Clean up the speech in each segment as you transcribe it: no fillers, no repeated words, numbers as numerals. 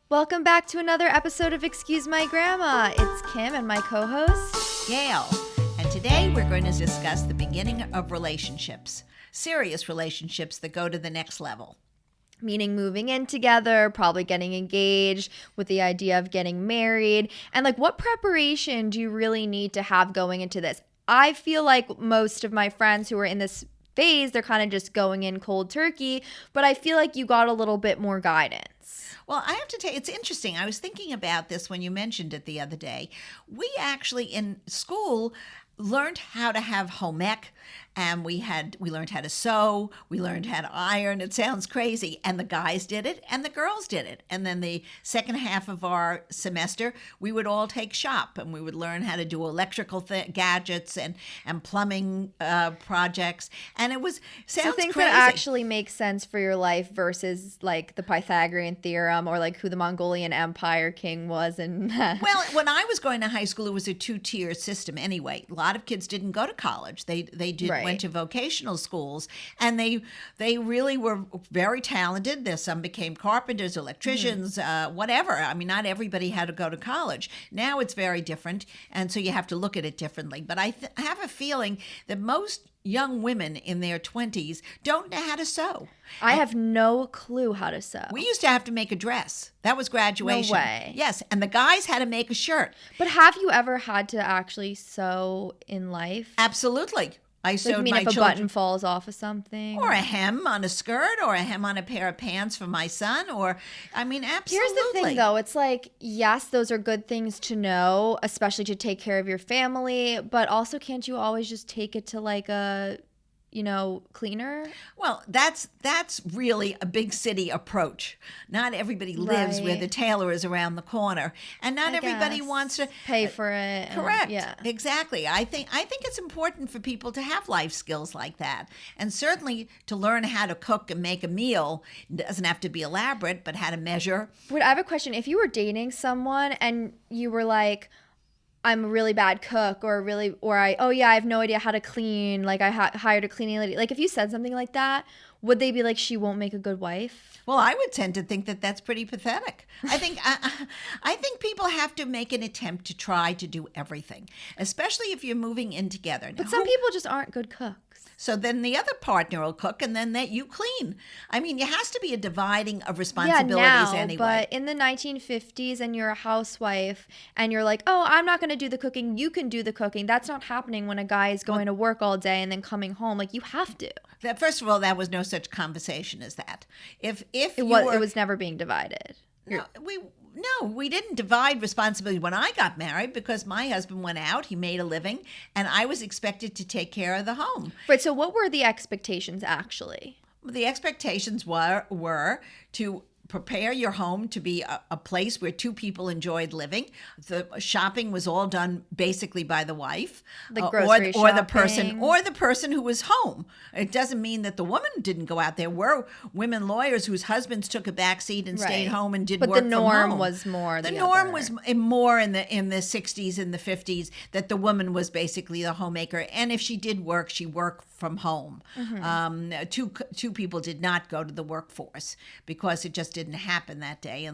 Welcome back to another episode of Excuse My Grandma. It's Kim and my co-host, Gail. And today we're going to discuss the beginning of relationships, serious relationships that go to the next level. meaning moving in together, probably getting engaged with the idea of getting married. And like, what preparation do you really need to have going into this? I feel like most of my friends who are in this phase, they're kind of just going in cold turkey, but I feel like you got a little bit more guidance. Well, I have to tell you, it's interesting. I was thinking about this when you mentioned it the other day. We actually, in school, learned how to have home ec, and we learned how to sew, we learned how to iron. It sounds crazy. And the guys did it and the girls did it. And then the second half of our semester, we would all take shop and we would learn how to do electrical gadgets and plumbing projects. And it sounds so things crazy. that actually make sense for your life versus like the Pythagorean theorem or like who the Mongolian Empire king was. And Well, when I was going to high school, it was a two-tier system anyway. A lot of kids didn't go to college. They went to vocational schools, and they really were very talented. Some became carpenters, electricians, whatever. I mean, not everybody had to go to college. Now it's very different, and so you have to look at it differently. But I have a feeling that most young women in their 20s don't know how to sew. I have no clue how to sew. We used to have to make a dress. That was graduation. No way. Yes, and the guys had to make a shirt. But have you ever had to actually sew in life? Absolutely. I sewed Like, you mean my if a children. button falls off of something? Or a hem on a skirt, or a hem on a pair of pants for my son, absolutely. Here's the thing, though. It's like, yes, those are good things to know, especially to take care of your family. But also, can't you always just take it to like a, cleaner? Well, that's really a big city approach. Not everybody lives where Right. the tailor is around the corner, and not everybody guess. wants to Pay for it. Correct. Yeah. Exactly. I think it's important for people to have life skills like that. And certainly to learn how to cook and make a meal. It doesn't have to be elaborate, but how to measure. Wait, I have a question. If you were dating someone and you were like, I'm a really bad cook, I have no idea how to clean, like I hired a cleaning lady. Like if you said something like that, would they be like, she won't make a good wife? Well, I would tend to think that that's pretty pathetic. I think people have to make an attempt to try to do everything, especially if you're moving in together. But some people just aren't good cooks. So then the other partner will cook, and then that you clean. I mean, it has to be a dividing of responsibilities anyway. But in the 1950s, and you're a housewife, and you're like, oh, I'm not going to do the cooking. You can do the cooking. That's not happening when a guy is going to work all day and then coming home. Like, you have to. First of all, there was no such conversation as that. It was never being divided. No, we didn't divide responsibility when I got married because my husband went out, he made a living, and I was expected to take care of the home. Right, so what were the expectations actually? The expectations were to prepare your home to be a place where two people enjoyed living. The shopping was all done basically by the wife, grocery or shopping. the person who was home. It doesn't mean that the woman didn't go out. There were women lawyers whose husbands took a back seat and stayed home and did work from home. But the norm was more the norm was more in the 60s and the 50s that the woman was basically the homemaker, and if she did work, she worked from home. Mm-hmm. Two people did not go to the workforce because it just didn't happen that day,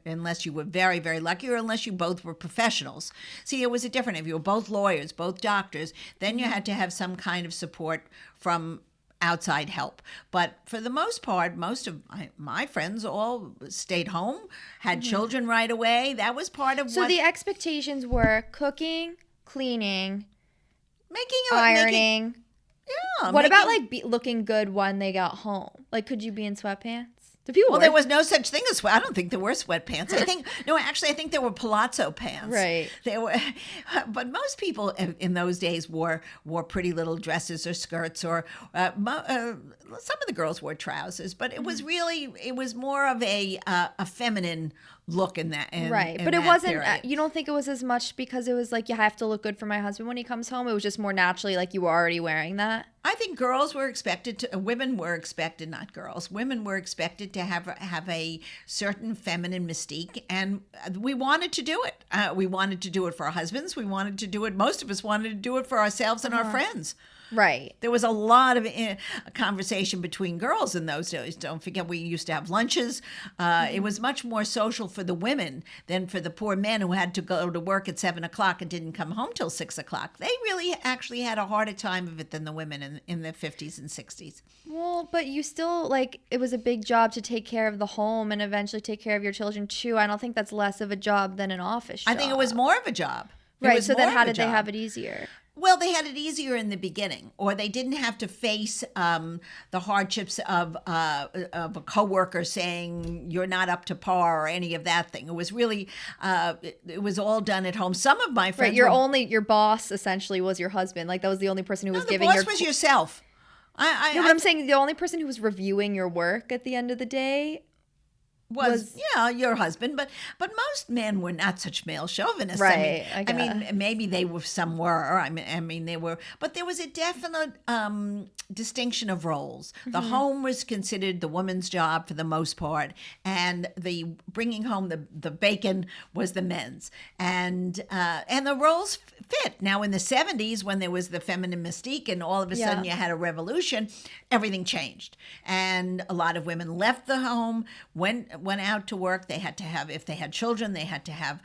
unless you were very, very lucky, or unless you both were professionals. See, it was different. If you were both lawyers, both doctors, then you had to have some kind of support from outside help. But for the most part, most of my friends all stayed home, had children right away. That was part of So the expectations were cooking, cleaning, making ironing. Yeah. What about like looking good when they got home? Like, could you be in sweatpants? Well, there was no such thing as I don't think there were sweatpants. I think there were palazzo pants. Right. There were, but most people in those days wore pretty little dresses or skirts, or some of the girls wore trousers. But it was more of a feminine look in that. But it wasn't. You don't think it was as much because it was like, you have to look good for my husband when he comes home? It was just more naturally like you were already wearing that. I think girls were expected to, women were expected, not girls, women were expected to have a certain feminine mystique, and we wanted to do it. We wanted to do it for our husbands. We wanted to do it, most of us wanted to do it for ourselves and our friends. Right. There was a lot of conversation between girls in those days. Don't forget, we used to have lunches. It was much more social for the women than for the poor men who had to go to work at 7 o'clock and didn't come home till 6 o'clock. They really actually had a harder time of it than the women in the 50s and 60s. Well, but you still, like, it was a big job to take care of the home and eventually take care of your children too. I don't think that's less of a job than an office job. I think it was more of a job. Right. So then how did they have it easier? Well, they had it easier in the beginning, or they didn't have to face the hardships of a coworker saying you're not up to par or any of that thing. It was really, it was all done at home. Some of my friends, Right, your boss essentially was your husband. Like that was the only person who was giving the boss was yourself. No, but I'm saying the only person who was reviewing your work at the end of the day was your husband, but most men were not such male chauvinists. Right. I mean, maybe some were. I mean, they were, but there was a definite distinction of roles. The home was considered the woman's job for the most part, and the bringing home the bacon was the men's, and the roles fit. Now in the 70s, when there was the feminine mystique, and all of a sudden you had a revolution, everything changed, and a lot of women left the home, went out to work. They had to have, if they had children, they had to have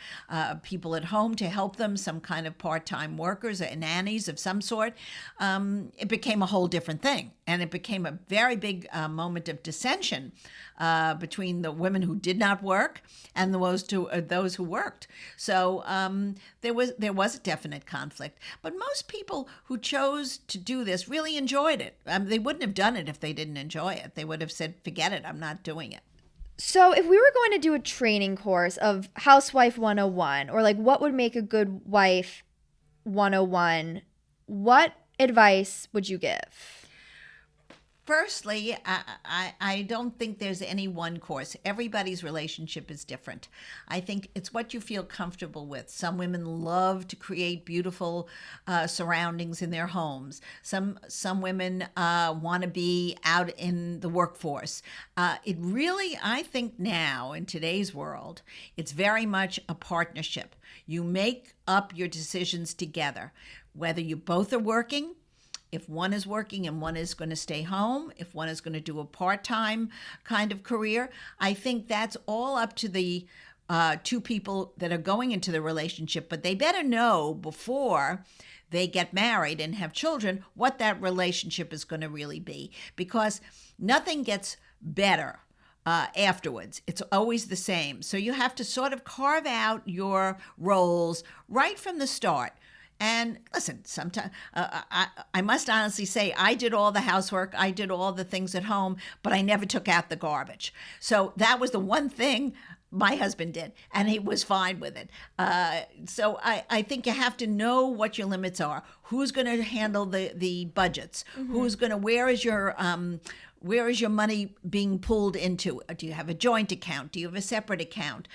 people at home to help them, some kind of part-time workers or nannies of some sort. It became a whole different thing, and it became a very big moment of dissension between the women who did not work and those who worked. So there was a definite conflict. But most people who chose to do this really enjoyed it. They wouldn't have done it if they didn't enjoy it. They would have said, forget it, I'm not doing it. So if we were going to do a training course of Housewife 101, or like what would make a good wife 101, what advice would you give? Firstly, I don't think there's any one course. Everybody's relationship is different. I think it's what you feel comfortable with. Some women love to create beautiful surroundings in their homes. Some women want to be out in the workforce. It really, I think now in today's world, it's very much a partnership. You make up your decisions together, whether you both are working. If one is working and one is going to stay home, if one is going to do a part-time kind of career, I think that's all up to the two people that are going into the relationship. But they better know before they get married and have children what that relationship is going to really be, because nothing gets better afterwards. It's always the same. So you have to sort of carve out your roles right from the start. And listen, sometimes I must honestly say I did all the housework, I did all the things at home, but I never took out the garbage. So that was the one thing my husband did, and he was fine with it. So I think you have to know what your limits are. Who's going to handle the budgets? Who's going to? Where is your money being pulled into? Do you have a joint account? Do you have a separate account?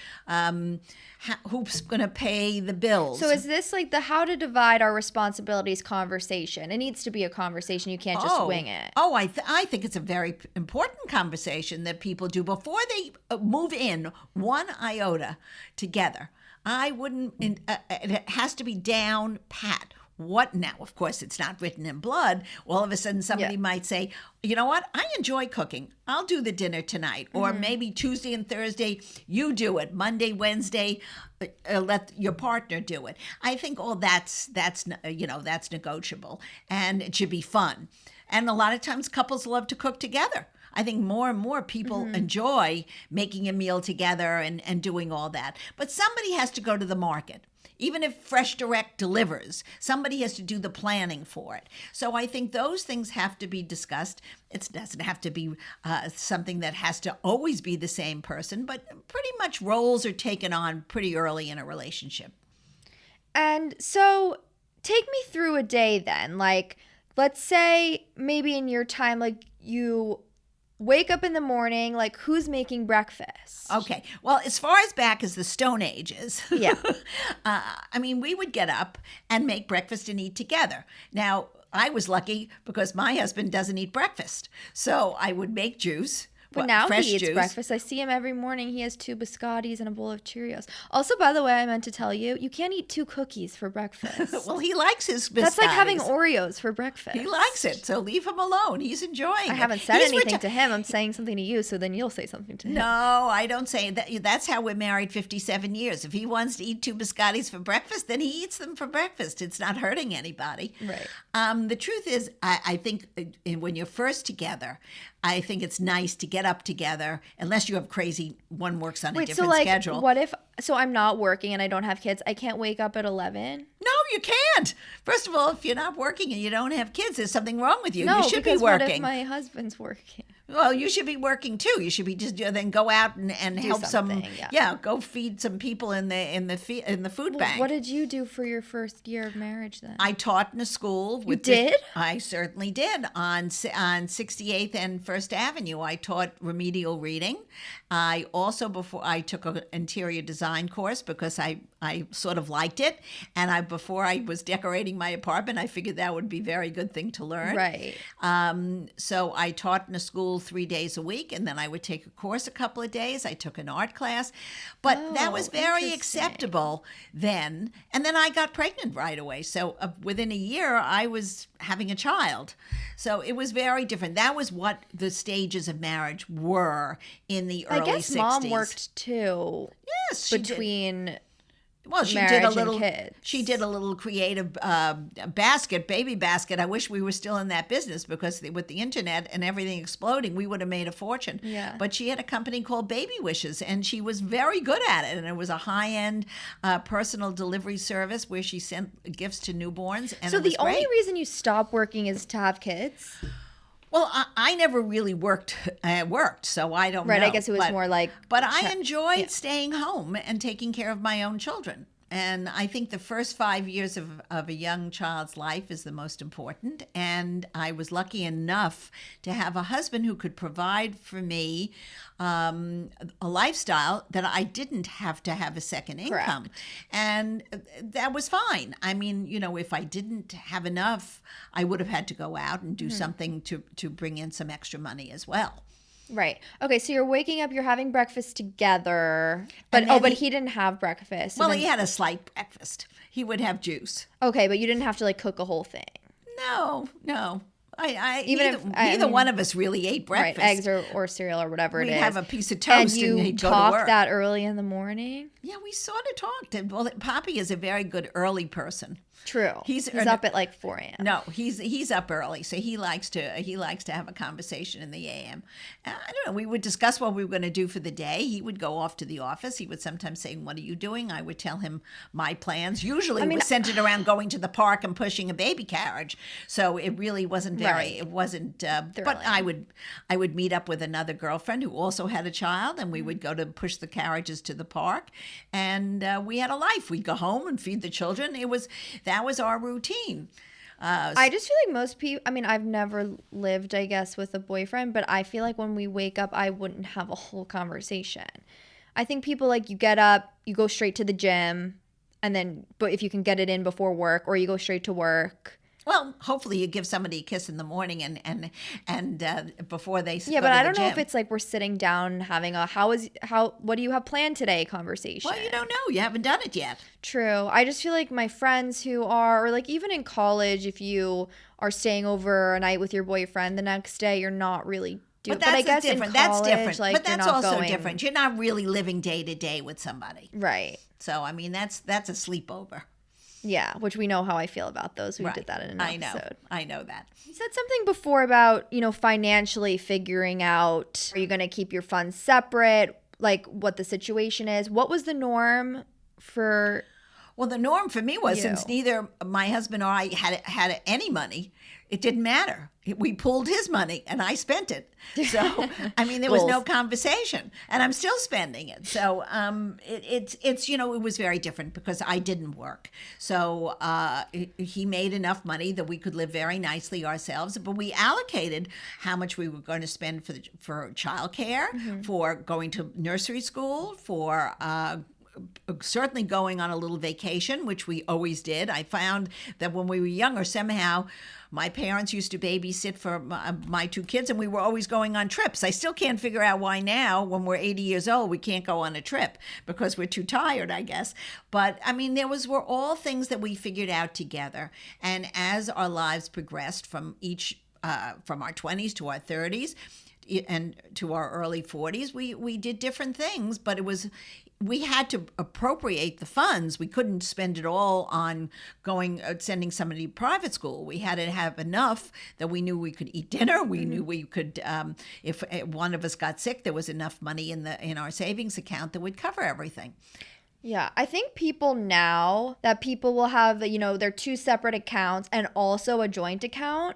Who's going to pay the bills? So is this like the how to divide our responsibilities conversation? It needs to be a conversation. You can't just wing it. I think it's a very important conversation that people do before they move in one iota together. I wouldn't, it has to be down pat. What now? Of course, it's not written in blood. All of a sudden, somebody might say, you know what? I enjoy cooking. I'll do the dinner tonight. Or maybe Tuesday and Thursday, you do it. Monday, Wednesday, let your partner do it. I think all that's negotiable, and it should be fun. And a lot of times couples love to cook together. I think more and more people enjoy making a meal together and doing all that. But somebody has to go to the market. Even if Fresh Direct delivers, somebody has to do the planning for it. So I think those things have to be discussed. It doesn't have to be something that has to always be the same person, but pretty much roles are taken on pretty early in a relationship. And so take me through a day then. Like, let's say maybe in your time, like you wake up in the morning, like who's making breakfast? Okay. Well, as far as back as the Stone Ages, yeah. I mean, we would get up and make breakfast and eat together. Now, I was lucky because my husband doesn't eat breakfast. So I would make juice. But now fresh he eats juice. breakfast. I see him every morning. He has 2 biscottis and a bowl of Cheerios. Also, by the way, I meant to tell you, you can't eat 2 cookies for breakfast. Well, he likes his biscottis. That's like having Oreos for breakfast. He likes it, so leave him alone. He's enjoying it. I haven't said anything to him. I'm saying something to you, so then you'll say something to him. No, I don't say that. That's how we're married 57 years. If he wants to eat 2 biscottis for breakfast, then he eats them for breakfast. It's not hurting anybody. Right. The truth is, I think when you're first together, I think it's nice to get up together, unless you have crazy, one works on a different schedule. What if, so I'm not working and I don't have kids, I can't wake up at 11? No, you can't. First of all, if you're not working and you don't have kids, there's something wrong with you. No, You should be because working. what if my husband's working? Well, you should be working too. You should be just then go out and help something, go feed some people in the food bank. What did you do for your first year of marriage then? I taught in a school. You did? I certainly did on 68th and First Avenue. I taught remedial reading. I also before I took an interior design course because I sort of liked it, and before I was decorating my apartment, I figured that would be a very good thing to learn. Right. So I taught in a school 3 days a week, and then I would take a course a couple of days. I took an art class, but that was very acceptable then. And then I got pregnant right away. So within a year, I was having a child. So it was very different. That was what the stages of marriage were in the early 60s. I guess mom worked too. Yes, she between. Well, she marriage did a and little. kids. She did a little creative baby basket. I wish we were still in that business because with the internet and everything exploding, we would have made a fortune. Yeah. But she had a company called Baby Wishes, and she was very good at it. And it was a high-end personal delivery service where she sent gifts to newborns. And So it was the only great. reason you stop working is to have kids? Well, I never really worked, so I don't know. Right, I guess it was more like. But I enjoyed staying home and taking care of my own children. And I think the first 5 years of a young child's life is the most important. And I was lucky enough to have a husband who could provide for me a lifestyle that I didn't have to have a second income. Correct. And that was fine. I mean, if I didn't have enough, I would have had to go out and do something to bring in some extra money as well. Right. Okay, so you're waking up, you're having breakfast together. But he didn't have breakfast. Well, he had a slight breakfast. He would have juice. Okay, but you didn't have to cook a whole thing. No. Even neither one of us really ate breakfast. Right, eggs or cereal or whatever it is. We'd have a piece of toast and he'd go to work. And you talked that early in the morning? Yeah, we sort of talked. Well, Poppy is a very good early person. True. He's up at 4 a.m. No, he's up early, so he likes to have a conversation in the a.m. I don't know. We would discuss what we were going to do for the day. He would go off to the office. He would sometimes say, "What are you doing?" I would tell him my plans. Usually, it was centered around going to the park and pushing a baby carriage. So it really wasn't very. Right. It wasn't. But I would meet up with another girlfriend who also had a child, and we would go to push the carriages to the park, and we had a life. We'd go home and feed the children. That was our routine. I just feel like most people, I've never lived, I guess, with a boyfriend, but I feel like when we wake up, I wouldn't have a whole conversation. I think people you get up, you go straight to the gym, but if you can get it in before work, or you go straight to work. Well, hopefully you give somebody a kiss in the morning and before they go to the gym. Yeah, but I don't know if it's we're sitting down having what do you have planned today conversation. Well, you don't know. You haven't done it yet. True. I just feel like my friends who are, or even in college, if you are staying over a night with your boyfriend, the next day you're not really doing. But I guess different. That's different. But that's also going... different. You're not really living day to day with somebody. Right. So that's a sleepover. Yeah, which we know how I feel about those. We did that in an episode. I know that. You said something before about, financially figuring out, are you going to keep your funds separate, what the situation is? What was the norm for... Well, the norm for me was, since neither my husband or I had any money, it didn't matter. We pulled his money and I spent it. So, there was no conversation, and I'm still spending it. So, it's it was very different because I didn't work. So, he made enough money that we could live very nicely ourselves, but we allocated how much we were going to spend for childcare, for going to nursery school, for certainly going on a little vacation, which we always did. I found that when we were younger, somehow my parents used to babysit for my two kids, and we were always going on trips. I still can't figure out why now, when we're 80 years old, we can't go on a trip because we're too tired, I guess. But I mean, were all things that we figured out together. And as our lives progressed from our 20s to our 30s, and to our early 40s, we did different things, but we had to appropriate the funds. We couldn't spend it all on sending somebody to private school. We had to have enough that we knew we could eat dinner. We knew we could, if one of us got sick, there was enough money in our savings account that would cover everything. Yeah, I think people will have, their two separate accounts and also a joint account.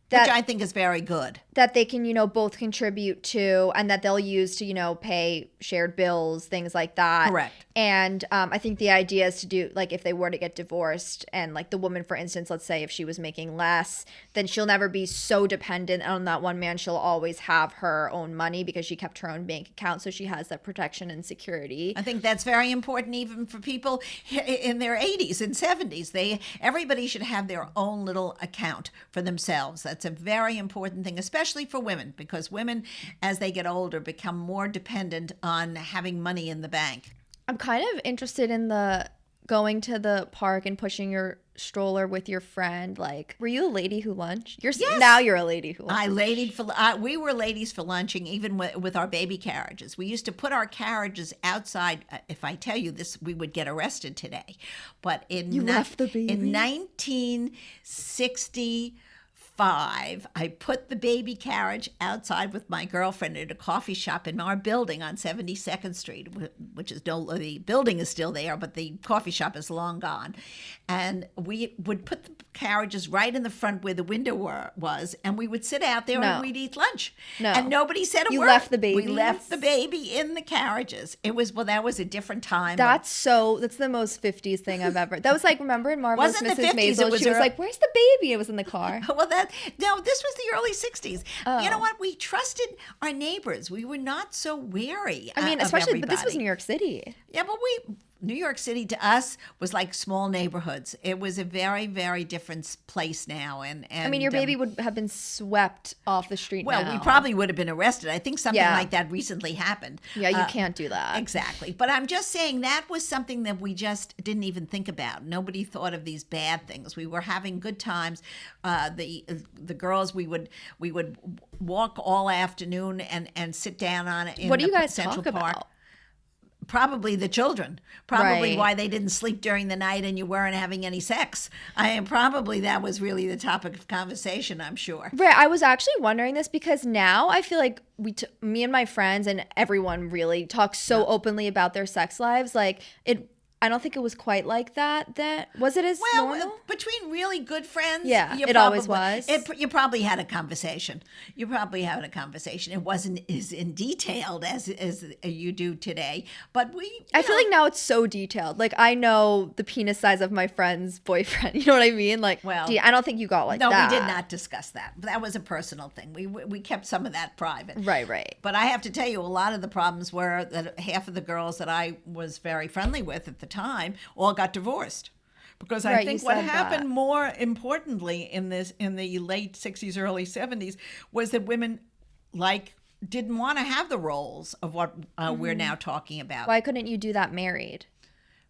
Which I think is very good. That they can, both contribute to, and that they'll use to, pay shared bills, things like that. Correct. And I think the idea is to do, like, if they were to get divorced and, like, the woman, for instance, let's say if she was making less, then she'll never be so dependent on that one man. She'll always have her own money because she kept her own bank account. So she has that protection and security. I think that's very important even for people in their 80s and 70s. Everybody should have their own little account for themselves. That's a very important thing, especially for women, because women, as they get older, become more dependent on having money in the bank. I'm kind of interested in going to the park and pushing your stroller with your friend. Like, were you a lady who lunched? Yes. Now you're a lady who lunched. We were ladies for lunching, even with our baby carriages. We used to put our carriages outside. If I tell you this, we would get arrested today. But left the baby? In 1960. I put the baby carriage outside with my girlfriend at a coffee shop in our building on 72nd Street, which is the building is still there, but the coffee shop is long gone. And we would put the carriages right in the front where the window was, and we would sit out there and we'd eat lunch. No. And nobody said a word. You left the baby? We left the baby in the carriages. That was a different time. That's the most 50s thing I've ever. That was like, remember in Marvelous Wasn't Mrs. the 50s, Maisel? She was like, "Where's the baby?" It was in the car. Well, this was the early 60s. Oh. You know what? We trusted our neighbors. We were not so wary. I mean, of especially, everybody. but this was New York City. Yeah, but New York City to us was like small neighborhoods. It was a very, very different place now. And I mean, your baby would have been swept off the street. Well, we probably would have been arrested. I think something like that recently happened. Yeah, you can't do that. Exactly. But I'm just saying that was something that we just didn't even think about. Nobody thought of these bad things. We were having good times. The girls, we would walk all afternoon and sit down on it in what do you guys Central talk Park. About? Probably the children. Probably right. Why they didn't sleep during the night and you weren't having any sex. Probably that was really the topic of conversation, I'm sure. Right. I was actually wondering this because now I feel like me and my friends and everyone really talk so openly about their sex lives. Like I don't think it was quite like that. Was it as normal? Between really good friends, it always was. You probably had a conversation. It wasn't as in detailed as you do today, but I feel like now it's so detailed. Like I know the penis size of my friend's boyfriend. You know what I mean? Like, well, I don't think you got like that. No, we did not discuss that. That was a personal thing. We kept some of that private. Right. But I have to tell you, a lot of the problems were that half of the girls that I was very friendly with at the time all got divorced, because I think what happened more importantly in the late 60s, early 70s was that women didn't want to have the roles of what we're now talking about. Why couldn't you do that married?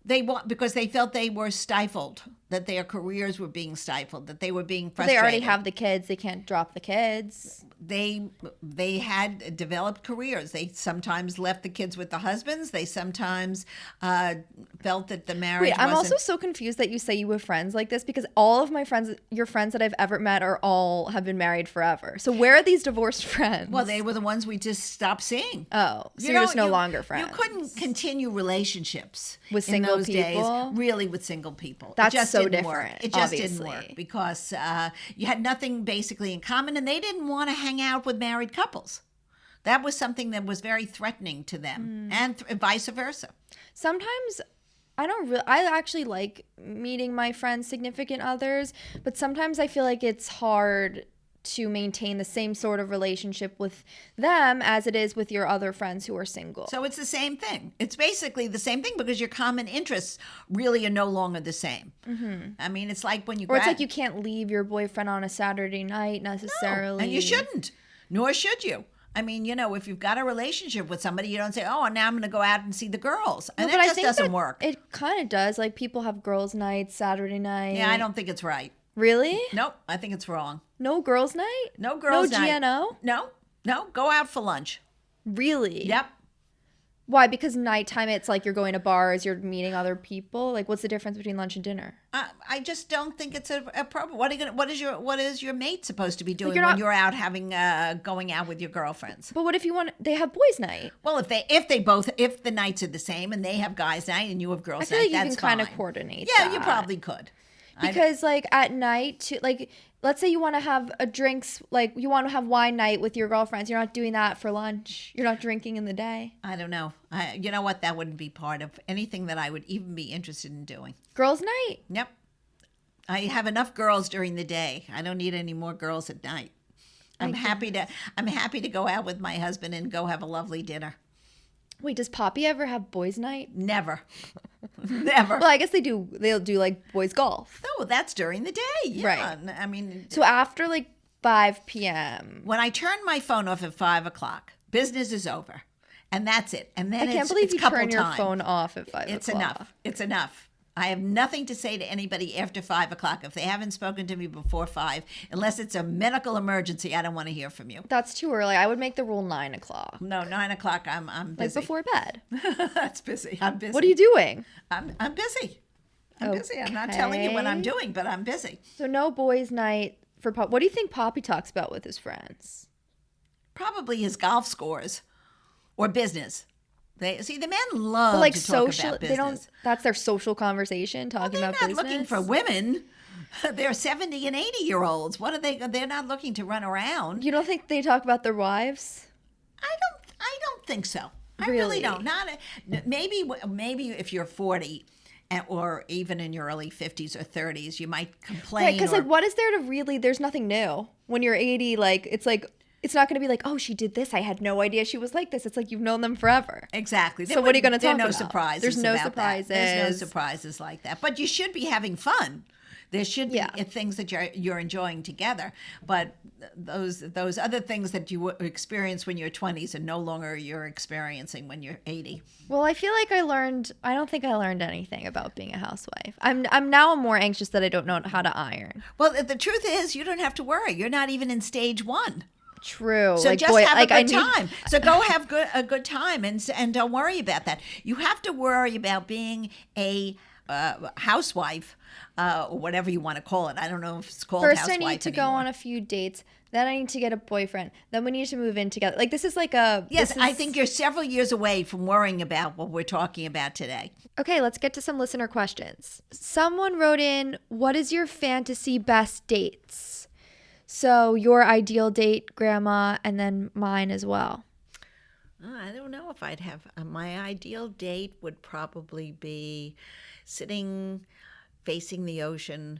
Because they felt they were stifled, that their careers were being stifled, that they were being frustrated. They already have the kids. They can't drop the kids. They had developed careers. They sometimes left the kids with the husbands. They sometimes felt that the marriage I'm also so confused that you say you have friends like this, because all of my friends, your friends that I've ever met, have been married forever. So where are these divorced friends? Well, they were the ones we just stopped seeing. Oh, so you're just no longer friends. You couldn't continue relationships with single those people? Days, really with single people. That's it just so didn't different. Work. It just obviously. didn't work because you had nothing basically in common, and they didn't want to hang out with married couples. That was something that was very threatening to them, and vice versa. Sometimes I actually like meeting my friends' significant others, but sometimes I feel like it's hard to maintain the same sort of relationship with them as it is with your other friends who are single. So it's the same thing. It's basically the same thing because your common interests really are no longer the same. I mean, it's like when you or it's like you can't leave your boyfriend on a Saturday night necessarily. No, and you shouldn't, nor should you. I mean, if you've got a relationship with somebody, you don't say, oh, now I'm going to go out and see the girls. And No, but that I just think doesn't that work. It kind of does. Like people have girls' nights, Saturday night. Yeah, I don't think it's right. Really? Nope, I think it's wrong. No girls' night? No girls' night. No GNO? No, go out for lunch. Really? Yep. Why? Because nighttime, it's like you're going to bars, you're meeting other people. Like, what's the difference between lunch and dinner? I just don't think it's a problem. What is your mate supposed to be doing you're when not- you're out going out with your girlfriends? But what if they have boys' night? Well, if the nights are the same and they have guys' night and you have girls' I feel night, like you that's can kind of fine. coordinate Yeah, that. you probably could. Because like at night, like let's say you want to have you want to have wine night with your girlfriends. You're not doing that for lunch. You're not drinking in the day. I don't know. You know what? That wouldn't be part of anything that I would even be interested in doing. Girls' night. Yep. I have enough girls during the day. I don't need any more girls at night. I'm happy to go out with my husband and go have a lovely dinner. Wait, does Poppy ever have boys' night? Never. Never. Well, I guess they do. They'll do like boys' golf. No, that's during the day. Yeah. Right. I mean, So after like 5 p.m. when I turn my phone off at 5 o'clock, business is over. And that's it. And then I can't believe it's you couple turn your time. phone off at 5 It's o'clock. enough. It's enough. I have nothing to say to anybody after 5 o'clock. If they haven't spoken to me before 5, unless it's a medical emergency, I don't want to hear from you. That's too early. I would make the rule 9 o'clock. No, 9 o'clock, I'm Like busy. before bed. That's busy. I'm busy. What are you doing? I'm busy. I'm busy. I'm not telling you what I'm Okay. doing, but I'm busy. So no boys' night for Pop. What do you think Poppy talks about with his friends? Probably his golf scores or business. The men love But like to talk social, about they business. don't. That's their social conversation, talking They're about not business. looking for women. They're 70 and 80-year-olds. What are they? They're not looking to run around. You don't think they talk about their wives? I don't think so. I really Really? don't. Maybe if you're 40 or even in your early 50s or 30s, you might complain. Right, because or- like, what is there to really? There's nothing new. When you're 80, like it's not going to be like, oh, she did this. I had no idea she was like this. It's like you've known them forever. Exactly. So what are you gonna There are talk no about? surprises. There's no about that. There's no surprises. surprises like that. But you should be having fun. There should be Yeah. things that you're enjoying together. But those other things that you experience when you're 20s are no longer you're experiencing when you're 80. Well, I feel like I don't think I learned anything about being a housewife. I'm now more anxious that I don't know how to iron. Well, the truth is, you don't have to worry. You're not even in stage 1. True. So like, just boy, have like, a I good need- time. So go have a good time and don't worry about that. You have to worry about being a housewife or whatever you want to call it. I don't know if it's called First, I housewife need to go anymore. on a few dates. Then I need to get a boyfriend. Then we need to move in together. Like this is like a Yes, this I is- think you're several years away from worrying about what we're talking about today. Okay, let's get to some listener questions. Someone wrote in, "What is your fantasy best dates?" So your ideal date, Grandma, and then mine as well. I don't know if I'd have my ideal date would probably be sitting facing the ocean,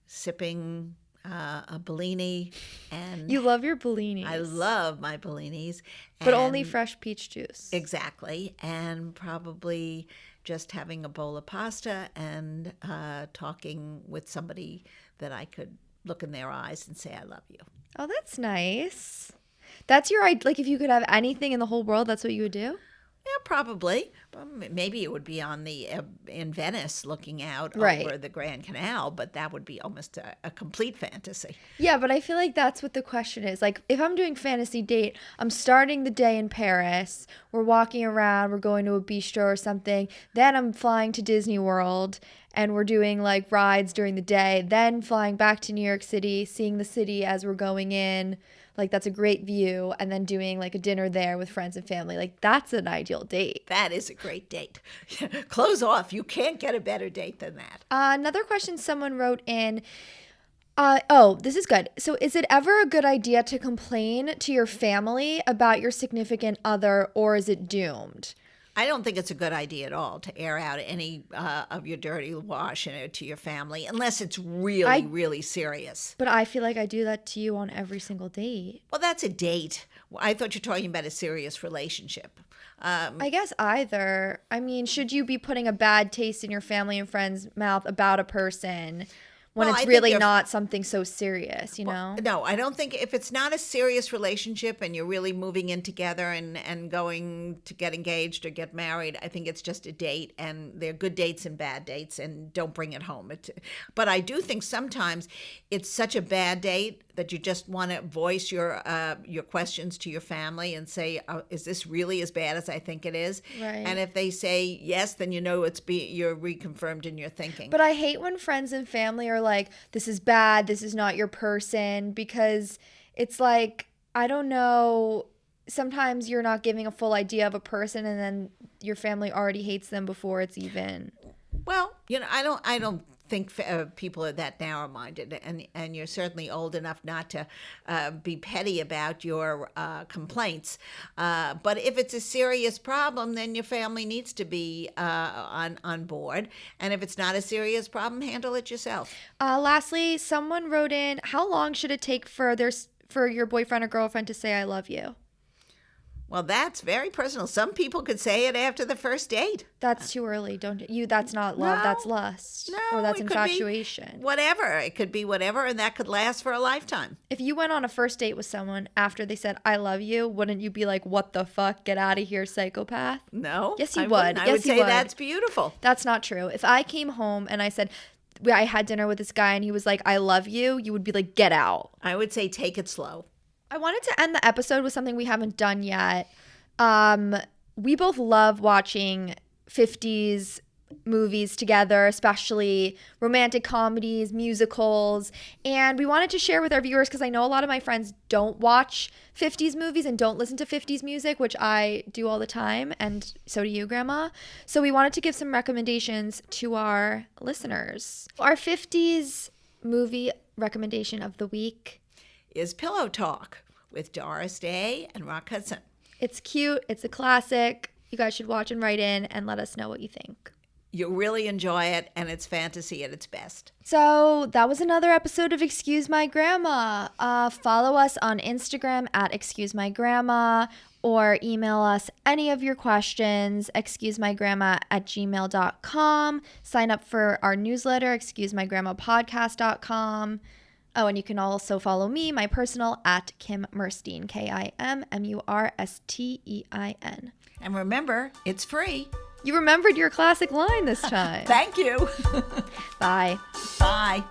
sipping a Bellini, and You love your Bellinis. I love my Bellinis, but only and- fresh peach juice. Exactly, and probably just having a bowl of pasta and talking with somebody that I could look in their eyes and say, I love you. Oh, that's nice. That's your like if you could have anything in the whole world, that's what you would do? Yeah, probably. Well, maybe it would be on in Venice looking out Right. over the Grand Canal, but that would be almost a complete fantasy. Yeah, but I feel like that's what the question is. Like, if I'm doing fantasy date, I'm starting the day in Paris. We're walking around. We're going to a bistro or something. Then I'm flying to Disney World, and we're doing like rides during the day. Then flying back to New York City, seeing the city as we're going in. Like, that's a great view. And then doing like a dinner there with friends and family. Like, that's an ideal date. That is a great date. Close off. You can't get a better date than that. Another question someone wrote in. This is good. So, is it ever a good idea to complain to your family about your significant other, or is it doomed? I don't think it's a good idea at all to air out any of your dirty wash to your family unless it's really, really serious. But I feel like I do that to you on every single date. Well, that's a date. I thought you're talking about a serious relationship. I guess either. I mean, should you be putting a bad taste in your family and friends' mouth about a person when Well, I it's think really they're- not something so serious, you know? No, I don't think if it's not a serious relationship and you're really moving in together and going to get engaged or get married, I think it's just a date, and there are good dates and bad dates, and don't bring it home. But I do think sometimes it's such a bad date that you just want to voice your questions to your family and say, is this really as bad as I think it is? Right. And if they say yes, then you know you're reconfirmed in your thinking. But I hate when friends and family are like, this is bad, this is not your person, because it's like, I don't know, sometimes you're not giving a full idea of a person and then your family already hates them before it's even. Well, I don't think people are that narrow-minded, and you're certainly old enough not to be petty about your complaints. But if it's a serious problem, then your family needs to be on board. And if it's not a serious problem, handle it yourself. Lastly, someone wrote in, how long should it take for your boyfriend or girlfriend to say I love you? Well, that's very personal. Some people could say it after the first date. That's too early. That's not love, No. that's lust. No, or that's it could be infatuation. Whatever. It could be whatever, and that could last for a lifetime. If you went on a first date with someone after they said I love you, wouldn't you be like, what the fuck? Get out of here, psychopath? No. Yes, you I would. wouldn't. I Yes, would you say would. that's beautiful. That's not true. If I came home and I said I had dinner with this guy and he was like, I love you, you would be like, get out. I would say take it slow. I wanted to end the episode with something we haven't done yet. We both love watching 50s movies together, especially romantic comedies, musicals. And we wanted to share with our viewers, because I know a lot of my friends don't watch 50s movies and don't listen to 50s music, which I do all the time. And so do you, Grandma. So we wanted to give some recommendations to our listeners. Our 50s movie recommendation of the week is Pillow Talk with Doris Day and Rock Hudson. It's cute. It's a classic. You guys should watch and write in and let us know what you think. You'll really enjoy it, and it's fantasy at its best. So that was another episode of Excuse My Grandma. Follow us on Instagram at Excuse My Grandma, or email us any of your questions, excusemygrandma@gmail.com. Sign up for our newsletter, excusemygrandmapodcast.com. Oh, and you can also follow me, my personal, at Kim Murstein, KIMMURSTEIN. And remember, it's free. You remembered your classic line this time. Thank you. Bye. Bye.